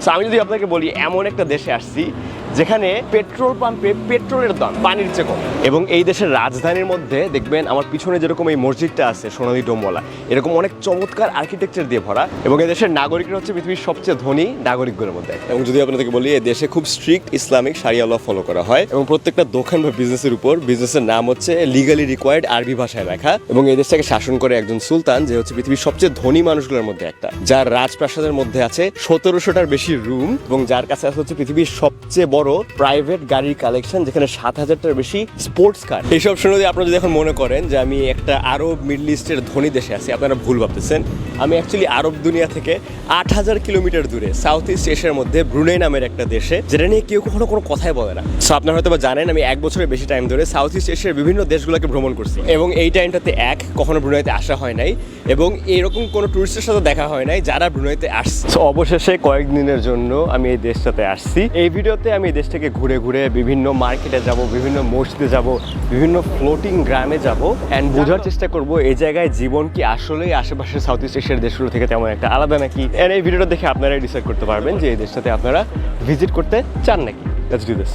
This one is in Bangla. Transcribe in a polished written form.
সো আমি যদি আপনাকে বলি এমন একটা দেশে আসছি যেখানে পেট্রোল পাম্পে পেট্রোলের দাম পানির চেয়ে কম, এবং এই দেশের রাজধানীর মধ্যে দেখবেন আমার পিছনে যেরকম এই মসজিদটা আছে সোনালী ডোমওয়ালা, এরকম অনেক চমৎকার আর্কিটেকচার দিয়ে ভরা, এবং এই দেশের নাগরিকরা হচ্ছে পৃথিবীর সবচেয়ে ধনী নাগরিকগুলোর মধ্যে। এবং যদি আপনাদেরকে বলি এই দেশে খুব স্ট্রিক্ট ইসলামিক শারিয়া ল ফলো করা হয়, এবং প্রত্যেকটা দোকান বা বিজনেসের উপর বিজনেসের নাম হচ্ছে লিগালি রিকোয়ার্ড আরবি ভাষায় লেখা, এবং এই দেশটাকে শাসন করে একজন সুলতান যে হচ্ছে পৃথিবীর সবচেয়ে ধনী মানুষগুলোর মধ্যে একটা, যার রাজপ্রাসাদের মধ্যে আছে 1700টার বেশি রুম, এবং যার কাছে আছে হচ্ছে পৃথিবীর সবচেয়ে বড় প্রাইভেট গাড়ির কালেকশন, যেখানে 7000টার বেশি স্পোর্টস কার। এইসব শুনে যদি আপনারা যদি এখন মনে করেন যে আমি একটা আরব মিডল ইস্টের ধনী দেশে আছি, আপনারা ভুল ভাবতেছেন। আমি অ্যাকচুয়ালি আরব দুনিয়া থেকে 8000 কিলোমিটার দূরে সাউথ ইস্ট এশিয়ার মধ্যে ব্রুনেই নামের একটা দেশে, যেটা নিয়ে কেউ কখনো কোনো কথাই বলে না। সো আপনারা হয়তো বা জানেন আমি 1 বছরের বেশি টাইম ধরে সাউথ ইস্ট এশিয়ার বিভিন্ন দেশগুলোকে ভ্রমণ করছি, এবং এই টাইমটাতে কখনো ব্রুনেইতে আসা হয় নাই, এবং এরকম কোনো টুরিস্টের সাথে দেখা হয় নাই যারা ব্রুনেইতে আসছে। সো অবশেষে কয়েকদিনের জন্য আমি এই দেশটাতে আসছি। এই ভিডিওতে আমি এই দেশটাকে ঘুরে ঘুরে বিভিন্ন মার্কেটে যাব, বিভিন্ন মসজিদে যাব, বিভিন্ন ফ্লোটিং গ্রামে যাব, অ্যান্ড বোঝার চেষ্টা করব এই জায়গায় জীবন কি আসলেই আশেপাশের সাউথ ইস্ট এশিয়ার দেশগুলো থেকে তেমন একটা আলাদা নাকি। অ্যান্ড এই ভিডিওটা দেখে আপনারাই ডিসাইড করতে পারবেন যে এই দেশটাতে আপনারা ভিজিট করতে চান নাকি। Let's do this.